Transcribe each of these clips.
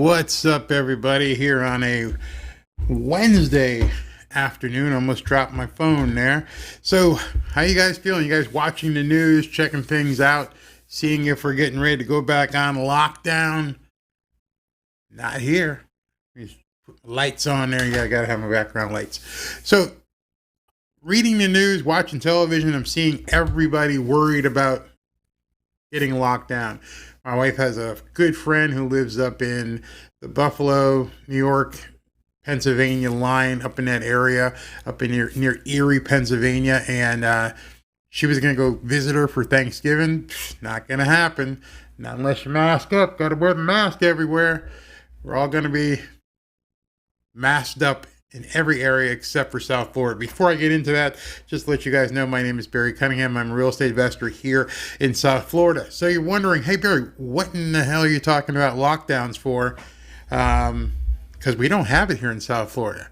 What's up, everybody, here on a Wednesday afternoon? Almost dropped my phone there. So, how you guys feeling? You guys watching the news, checking things out, seeing if we're getting ready to go back on lockdown? Not here. These lights on there. Yeah, I gotta have my background lights. So, reading the news, watching television, I'm seeing everybody worried about getting locked down. My wife has a good friend who lives up in the Buffalo, New York, Pennsylvania line, up in that area, up in near Erie, Pennsylvania, and she was going to go visit her for Thanksgiving. Not going to happen. Not unless you mask up. Got to wear the mask everywhere. We're all going to be masked up in every area except for South Florida. Before I get into that, just to let you guys know, my name is Barry Cunningham. I'm a real estate investor here in South Florida. So you're wondering, hey Barry, what in the hell are you talking about lockdowns for? Because we don't have it here in South Florida.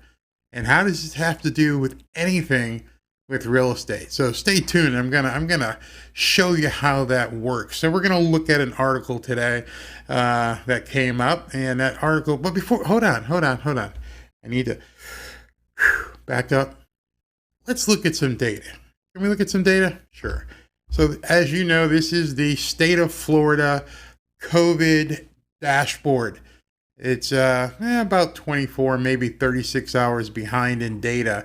And how does this have to do with anything with real estate? So stay tuned. I'm gonna show you how that works. So we're gonna look at an article today that came up, and that article. But before, hold on. I need to back up. Let's look at some data. Can we look at some data? Sure. So as you know, this is the state of Florida COVID dashboard. It's about 24, maybe 36 hours behind in data.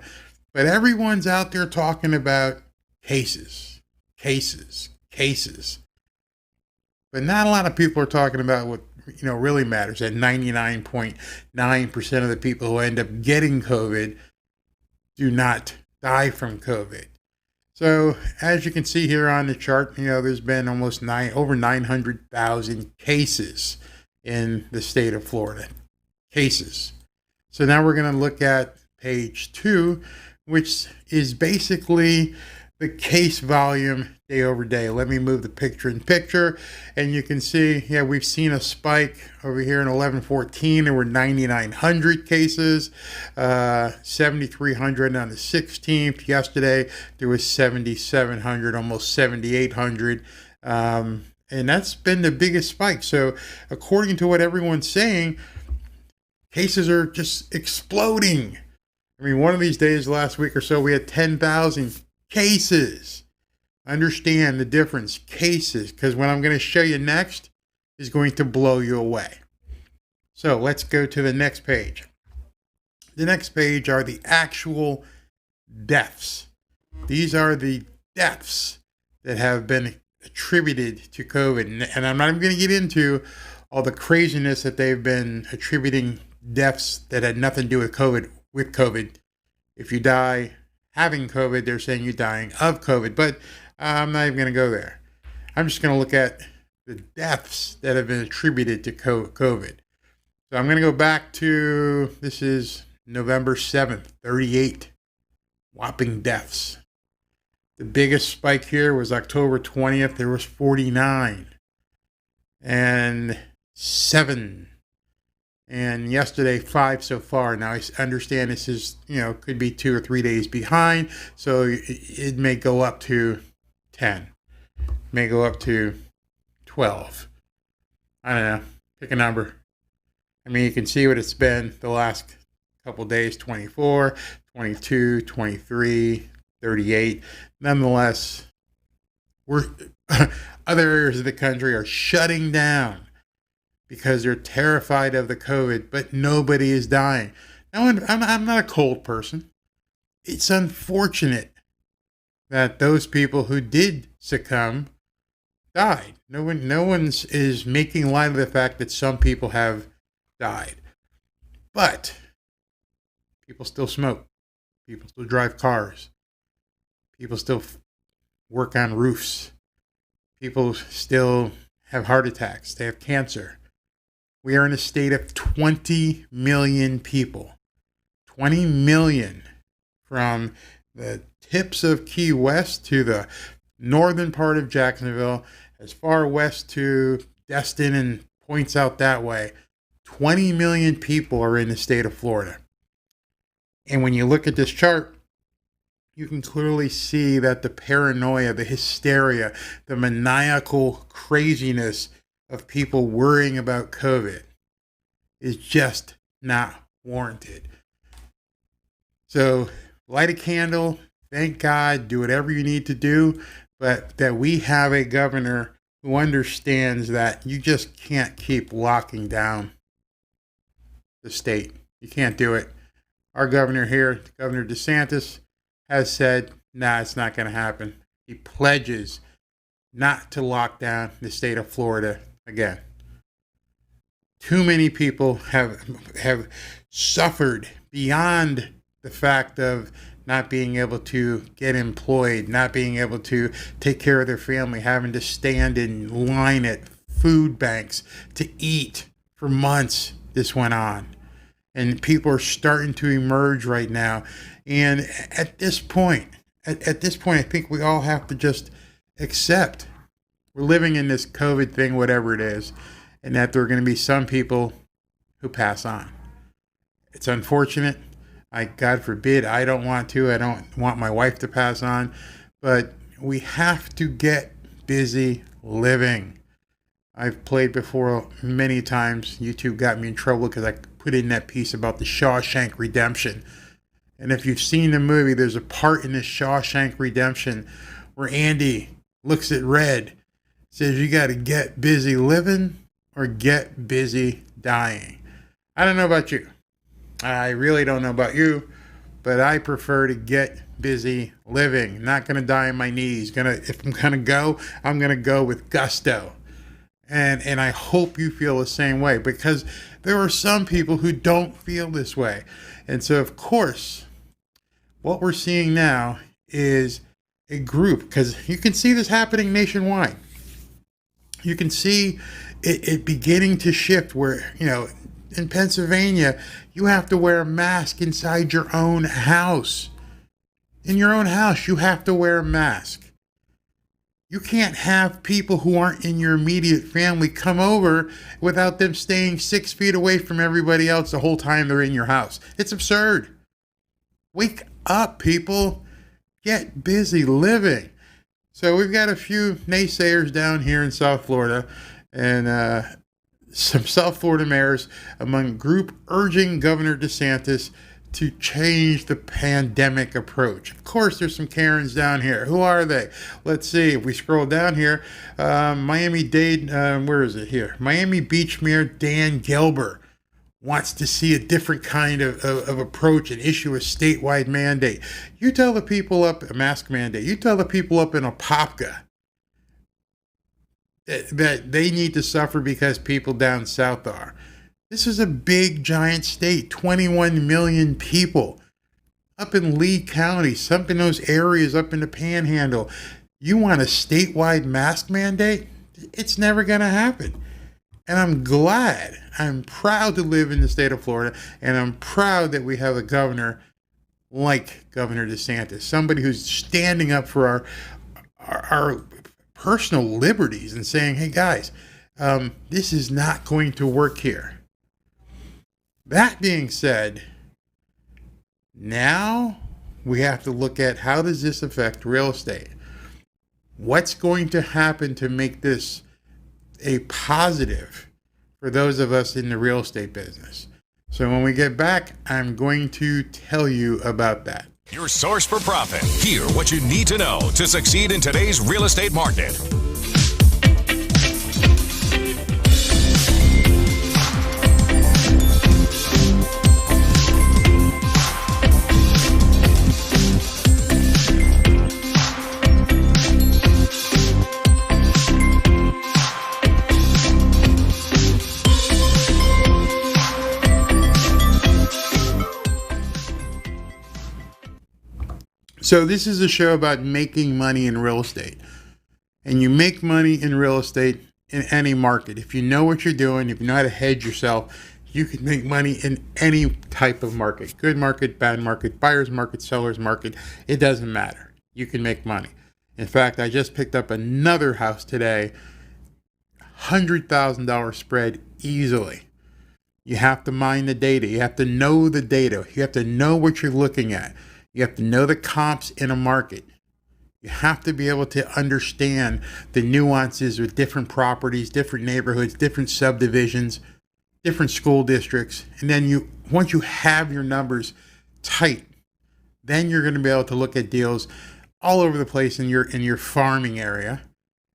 But everyone's out there talking about cases. But not a lot of people are talking about what really matters. That 99.9% of the people who end up getting COVID do not die from COVID. So as you can see here on the chart, there's been over 900,000 cases in the state of Florida. Cases. So now we're going to look at page 2, which is basically the case volume day over day. Let me move the picture in picture, and you can see, we've seen a spike over here in 11/14. There were 9,900 cases, 7,300 on the 16th. Yesterday, there was 7,700, almost 7,800. And that's been the biggest spike. So according to what everyone's saying, cases are just exploding. I mean, one of these days last week or so, we had 10,000 cases. Understand the difference, cases, because what I'm going to show you next is going to blow you away. So let's go to the next page. The next page are the actual deaths. These are the deaths that have been attributed to COVID. And I'm not even going to get into all the craziness that they've been attributing deaths that had nothing to do with COVID. If you die having COVID, they're saying you're dying of COVID. But I'm not even going to go there. I'm just going to look at the deaths that have been attributed to COVID. So I'm going to go back to, this is November 7th, 38 whopping deaths. The biggest spike here was October 20th. There was 49 and 7. And yesterday, 5 so far. Now, I understand this is, could be 2 or 3 days behind. So it may go up to 10. May go up to 12. I don't know. Pick a number. I mean, you can see what it's been the last couple days. 24, 22, 23, 38. Nonetheless, other areas of the country are shutting down because they're terrified of the COVID, but nobody is dying. Now, I'm not a cold person. It's unfortunate that those people who did succumb died. No one is making light of the fact that some people have died. But people still smoke. People still drive cars. People still work on roofs. People still have heart attacks. They have cancer. We are in a state of 20 million people. 20 million from the tips of Key West to the northern part of Jacksonville, as far west to Destin and points out that way. 20 million people are in the state of Florida. And when you look at this chart, you can clearly see that the paranoia, the hysteria, the maniacal craziness of people worrying about COVID is just not warranted. So light a candle, thank God, do whatever you need to do, but that we have a governor who understands that you just can't keep locking down the state. You can't do it. Our governor here, Governor DeSantis, has said, nah, it's not going to happen. He pledges not to lock down the state of Florida again. Too many people have suffered beyond the fact of not being able to get employed, not being able to take care of their family, having to stand in line at food banks to eat for months. This went on. And people are starting to emerge right now. And at this point, I think we all have to just accept we're living in this COVID thing, whatever it is, and that there are going to be some people who pass on. It's unfortunate. God forbid, I don't want my wife to pass on, but we have to get busy living. I've played before many times. YouTube got me in trouble because I put in that piece about the Shawshank Redemption. And if you've seen the movie, there's a part in the Shawshank Redemption where Andy looks at Red, says you got to get busy living or get busy dying. I don't know about you. I really don't know about you, but I prefer to get busy living. Not going to die on my knees. If I'm going to go, I'm going to go with gusto. And I hope you feel the same way, because there are some people who don't feel this way. And so, of course, what we're seeing now is a group, because you can see this happening nationwide. You can see it beginning to shift where, in Pennsylvania, you have to wear a mask inside your own house. In your own house, you have to wear a mask. You can't have people who aren't in your immediate family come over without them staying 6 feet away from everybody else the whole time they're in your house. It's absurd. Wake up, people. Get busy living. So we've got a few naysayers down here in South Florida, and some South Florida mayors among a group urging Governor DeSantis to change the pandemic approach. Of course, there's some Karens down here. Who are they? Let's see. If we scroll down here, Miami-Dade, where is it here? Miami Beach Mayor Dan Gelber wants to see a different kind of approach and issue a statewide mandate. You tell the people up, a mask mandate, you tell the people up in Apopka that they need to suffer because people down south are. This is a big, giant state, 21 million people. Up in Lee County, some in those areas up in the Panhandle. You want a statewide mask mandate? It's never going to happen. And I'm proud to live in the state of Florida, and I'm proud that we have a governor like Governor DeSantis, somebody who's standing up for our personal liberties and saying, hey guys, this is not going to work here. That being said, now we have to look at how does this affect real estate? What's going to happen to make this a positive for those of us in the real estate business? So when we get back, I'm going to tell you about that. Your source for profit. Hear what you need to know to succeed in today's real estate market. So this is a show about making money in real estate. And you make money in real estate in any market. If you know what you're doing, if you know how to hedge yourself, you can make money in any type of market. Good market, bad market, buyer's market, seller's market. It doesn't matter. You can make money. In fact, I just picked up another house today. $100,000 spread easily. You have to mine the data. You have to know the data. You have to know what you're looking at. You have to know the comps in a market. You have to be able to understand the nuances with different properties, different neighborhoods, different subdivisions. different school districts. And then once you have your numbers tight, then you're going to be able to look at deals all over the place in your farming area.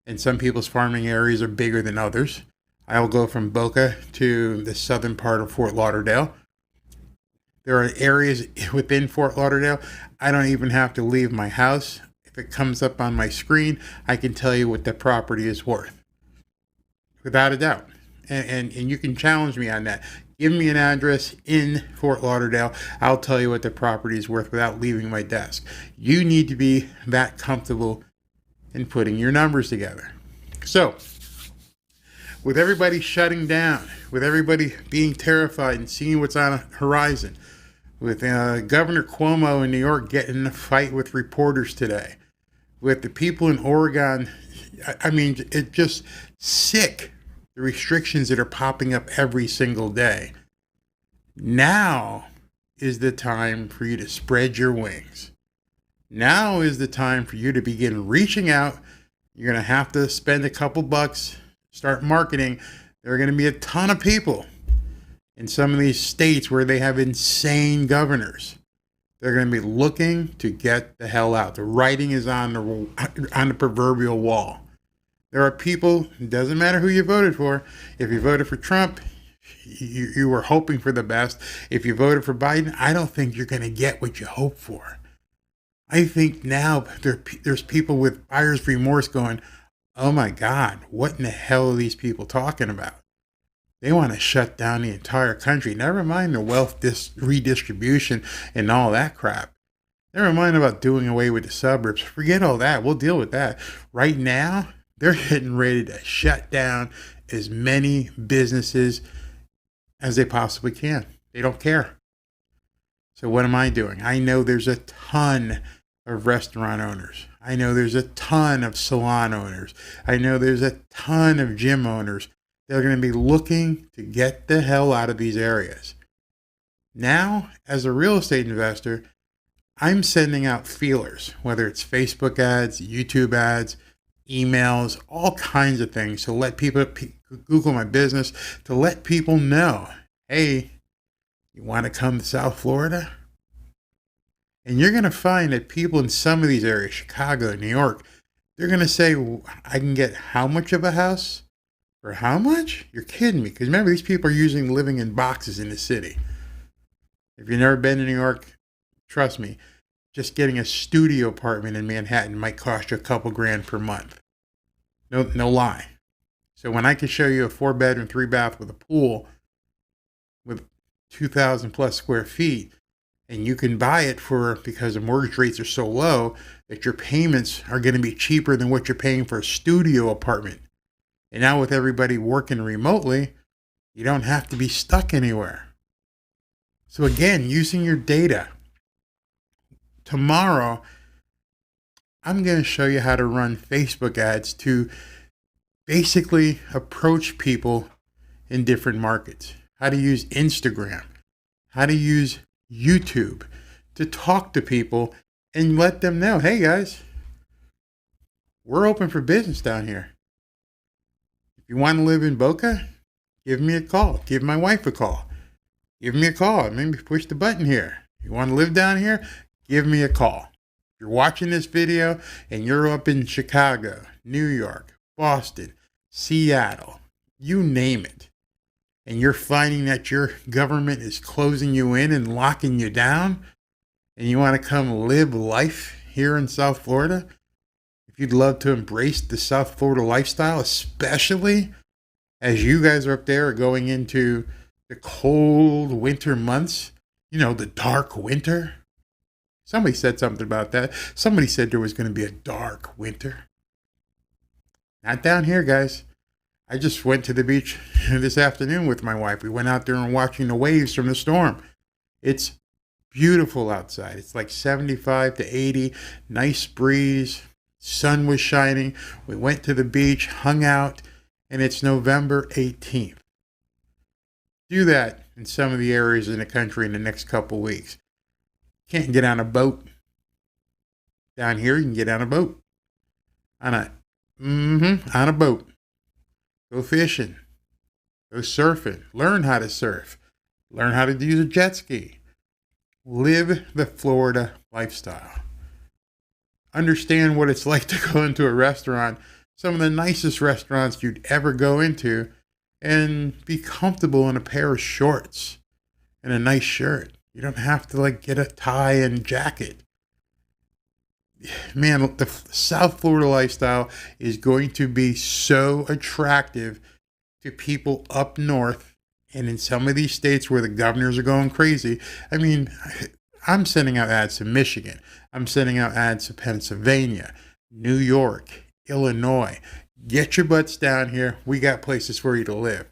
And some people's farming areas are bigger than others. I will go from Boca to the southern part of Fort Lauderdale. There are areas within Fort Lauderdale, I don't even have to leave my house. If it comes up on my screen, I can tell you what the property is worth. Without a doubt. And you can challenge me on that. Give me an address in Fort Lauderdale. I'll tell you what the property is worth without leaving my desk. You need to be that comfortable in putting your numbers together. So, with everybody shutting down, with everybody being terrified and seeing what's on the horizon, with Governor Cuomo in New York getting in a fight with reporters today, with the people in Oregon, I mean, it's just sick, the restrictions that are popping up every single day. Now is the time for you to spread your wings. Now is the time for you to begin reaching out. You're going to have to spend a couple bucks, start marketing. There are going to be a ton of people in some of these states where they have insane governors. They're going to be looking to get the hell out. The writing is on the proverbial wall. There are people, it doesn't matter who you voted for. If you voted for Trump, you were hoping for the best. If you voted for Biden, I don't think you're going to get what you hope for. I think now there's people with buyer's remorse going, oh my God, what in the hell are these people talking about? They want to shut down the entire country. Never mind the wealth redistribution and all that crap. Never mind about doing away with the suburbs. Forget all that. We'll deal with that. Right now, they're getting ready to shut down as many businesses as they possibly can. They don't care. So what am I doing? I know there's a ton of restaurant owners. I know there's a ton of salon owners. I know there's a ton of gym owners. They're going to be looking to get the hell out of these areas. Now, as a real estate investor, I'm sending out feelers, whether it's Facebook ads, YouTube ads, emails, all kinds of things to let people Google my business, to let people know, hey, you want to come to South Florida? And you're going to find that people in some of these areas, Chicago, New York, they're going to say, I can get how much of a house? For how much? You're kidding me. Because remember, these people are usually living in boxes in the city. If you've never been to New York, trust me, just getting a studio apartment in Manhattan might cost you a couple grand per month. No lie. So when I can show you a 4-bedroom, 3-bath with a pool with 2,000 plus square feet, and you can buy it because the mortgage rates are so low that your payments are going to be cheaper than what you're paying for a studio apartment. And now with everybody working remotely, you don't have to be stuck anywhere. So again, using your data. Tomorrow, I'm going to show you how to run Facebook ads to basically approach people in different markets. How to use Instagram. How to use YouTube to talk to people and let them know, hey guys, we're open for business down here. If you want to live in Boca, give me a call. Give my wife a call. Give me a call. Maybe push the button here. You want to live down here? Give me a call. If you're watching this video and you're up in Chicago, New York, Boston, Seattle, you name it, and you're finding that your government is closing you in and locking you down, and you want to come live life here in South Florida, if you'd love to embrace the South Florida lifestyle, especially as you guys are up there going into the cold winter months, the dark winter. Somebody said something about that. Somebody said there was going to be a dark winter. Not down here, guys. I just went to the beach this afternoon with my wife. We went out there and watching the waves from the storm. It's beautiful outside. It's like 75 to 80, nice breeze. Sun was shining. We went to the beach, hung out, and it's November 18th. Do that in some of the areas in the country in the next couple weeks. Can't get on a boat. Down here, you can get on a boat. On a boat. Go fishing. Go surfing. Learn how to surf. Learn how to use a jet ski. Live the Florida lifestyle. Understand what it's like to go into a restaurant, some of the nicest restaurants you'd ever go into, and be comfortable in a pair of shorts and a nice shirt. You don't have to get a tie and jacket. Man, the South Florida lifestyle is going to be so attractive to people up north and in some of these states where the governors are going crazy. I mean, I'm sending out ads to Michigan. I'm sending out ads to Pennsylvania, New York, Illinois. Get your butts down here. We got places for you to live.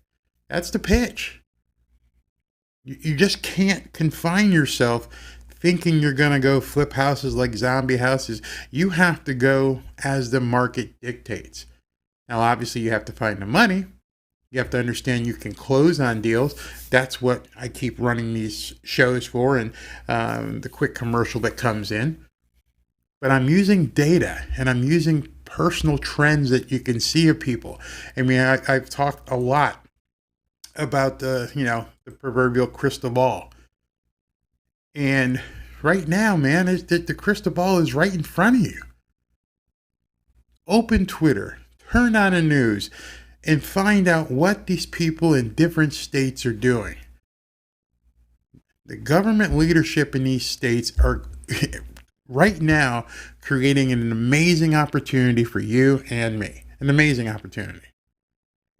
That's the pitch. You just can't confine yourself thinking you're going to go flip houses like zombie houses. You have to go as the market dictates. Now, obviously, you have to find the money. You have to understand you can close on deals. That's what I keep running these shows for, and the quick commercial that comes in. But I'm using data, and I'm using personal trends that you can see of people. I mean, I've talked a lot about the proverbial crystal ball. And right now, man, the crystal ball is right in front of you. Open Twitter, turn on the news, and find out what these people in different states are doing. The government leadership in these states are right now creating an amazing opportunity for you and me. An amazing opportunity.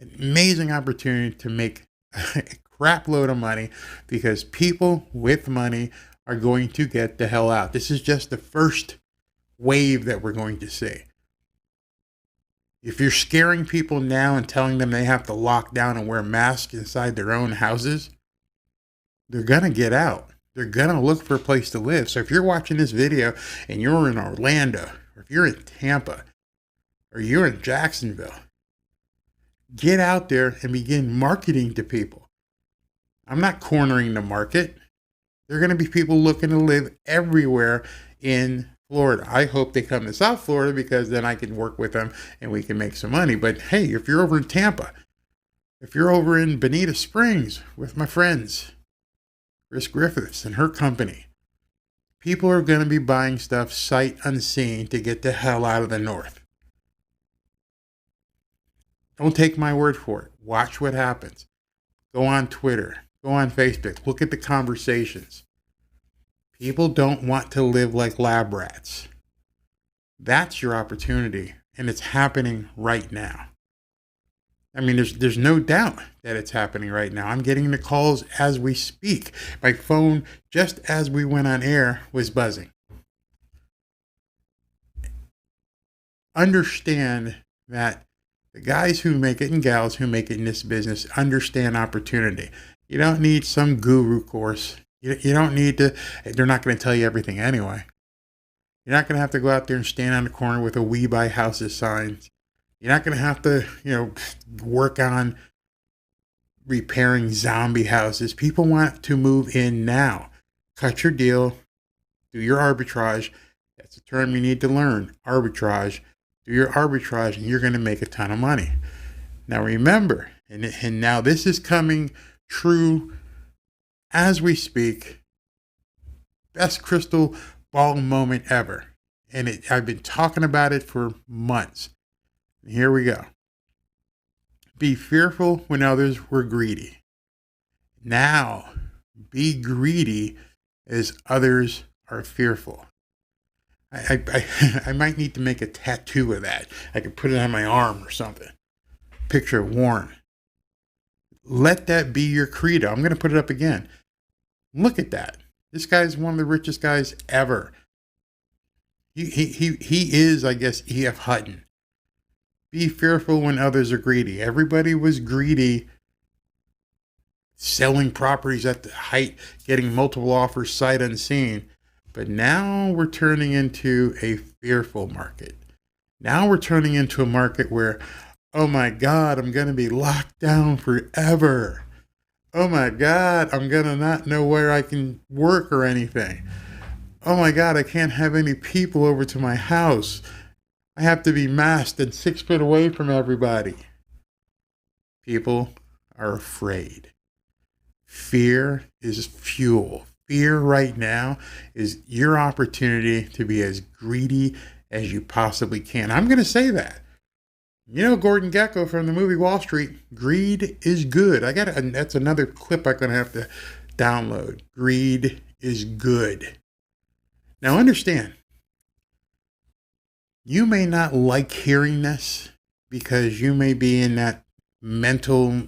An amazing opportunity to make a crap load of money, because people with money are going to get the hell out. This is just the first wave that we're going to see. If you're scaring people now and telling them they have to lock down and wear masks inside their own houses, they're going to get out. They're going to look for a place to live. So if you're watching this video and you're in Orlando, or if you're in Tampa, or you're in Jacksonville, get out there and begin marketing to people. I'm not cornering the market. There are going to be people looking to live everywhere in Florida. I hope they come to South Florida, because then I can work with them and we can make some money. But hey, if you're over in Tampa, if you're over in Bonita Springs with my friends, Chris Griffiths and her company, people are going to be buying stuff sight unseen to get the hell out of the north. Don't take my word for it. Watch what happens. Go on Twitter. Go on Facebook. Look at the conversations. People don't want to live like lab rats. That's your opportunity, and it's happening right now. I mean, there's no doubt that it's happening right now. I'm getting the calls as we speak. My phone, just as we went on air, was buzzing. Understand that the guys who make it and gals who make it in this business understand opportunity. You don't need some guru course. You don't need to, they're not going to tell you everything anyway. You're not going to have to go out there and stand on the corner with a "We Buy Houses" signs. You're not going to have to, work on repairing zombie houses. People want to move in now. Cut your deal. Do your arbitrage. That's a term you need to learn. Arbitrage. Do your arbitrage, and you're going to make a ton of money. Now remember, and now this is coming true as we speak. Best crystal ball moment ever. And I've been talking about it for months. Here we go. Be fearful when others were greedy. Now, be greedy as others are fearful. I might need to make a tattoo of that. I could put it on my arm or something. Picture of Warren. Let that be your credo. I'm going to put it up again. Look at that. This guy's one of the richest guys ever. He is, I guess, E.F. Hutton. Be fearful when others are greedy. Everybody was greedy, selling properties at the height, getting multiple offers sight unseen. But now we're turning into a fearful market. Now we're turning into a market where, oh my God, I'm going to be locked down forever. Oh my God, I'm going to not know where I can work or anything. Oh my God, I can't have any people over to my house. I have to be masked and 6 feet away from everybody. People, are afraid. Fear is fuel. Fear right now is your opportunity to be as greedy as you possibly can. I'm going to say that. You know, Gordon Gekko from the movie Wall Street, greed is good. That's another clip I'm going to have to download. Greed is good. Now understand, you may not like hearing this because you may be in that mental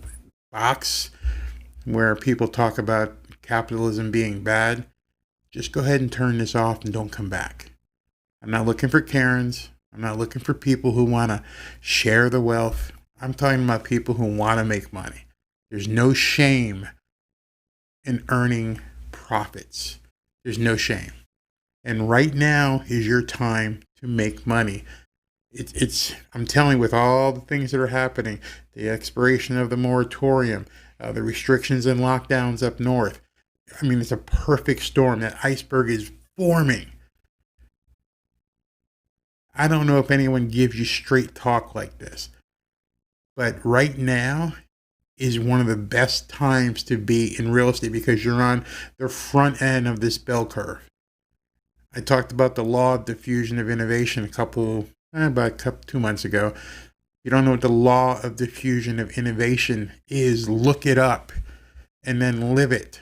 box where people talk about capitalism being bad. Just go ahead and turn this off and don't come back. I'm not looking for Karens. I'm not looking for people who want to share the wealth. I'm talking about people who want to make money. There's no shame in earning profits. There's no shame. And right now is your time to make money. I'm telling you, with all the things that are happening, the expiration of the moratorium, the restrictions and lockdowns up north. I mean, it's a perfect storm. That iceberg is forming. I don't know if anyone gives you straight talk like this, but right now is one of the best times to be in real estate because you're on the front end of this bell curve. I talked about the law of diffusion of innovation about 2 months ago. If you don't know what the law of diffusion of innovation is, look it up and then live it.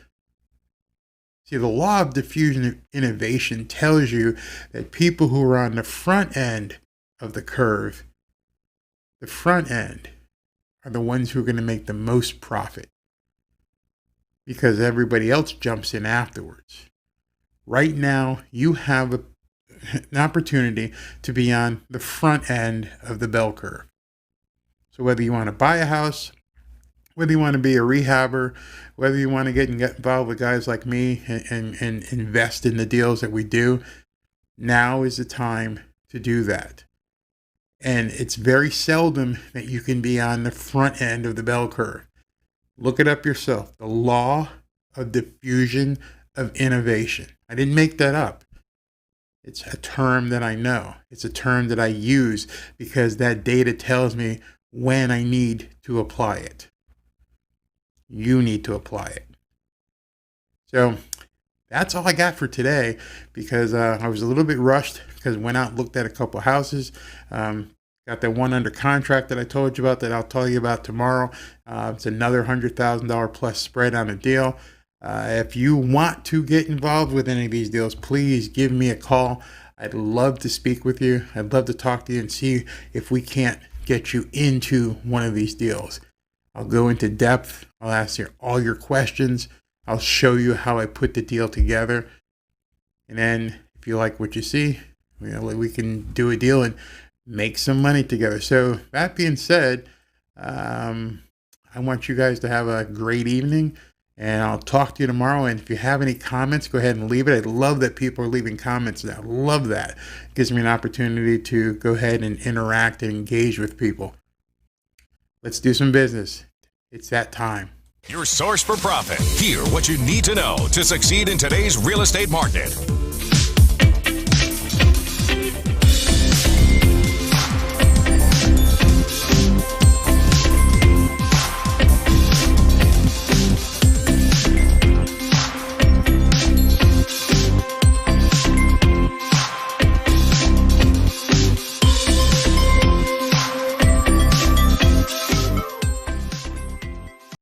See, the law of diffusion of innovation tells you that people who are on the front end of the curve, the front end, are the ones who are going to make the most profit because everybody else jumps in afterwards. Right now, you have an opportunity to be on the front end of the bell curve. So whether you want to buy a house, whether you want to be a rehabber, whether you want to get involved with guys like me and invest in the deals that we do, now is the time to do that. And it's very seldom that you can be on the front end of the bell curve. Look it up yourself. The law of diffusion of innovation. I didn't make that up. It's a term that I know. It's a term that I use because that data tells me when I need to apply it. You need to apply it. So that's all I got for today because I was a little bit rushed because I went out and looked at a couple houses. Got that one under contract that I told you about that I'll tell you about tomorrow. It's another $100,000 plus spread on a deal. If you want to get involved with any of these deals, please give me a call. I'd love to speak with you. I'd love to talk to you and see if we can't get you into one of these deals. I'll go into depth. I'll ask you all your questions. I'll show you how I put the deal together. And then if you like what you see, we can do a deal and make some money together. So that being said, I want you guys to have a great evening. And I'll talk to you tomorrow. And if you have any comments, go ahead and leave it. I love that people are leaving comments now. Love that. It gives me an opportunity to go ahead and interact and engage with people. Let's do some business. It's that time. Your source for profit. Hear what you need to know to succeed in today's real estate market.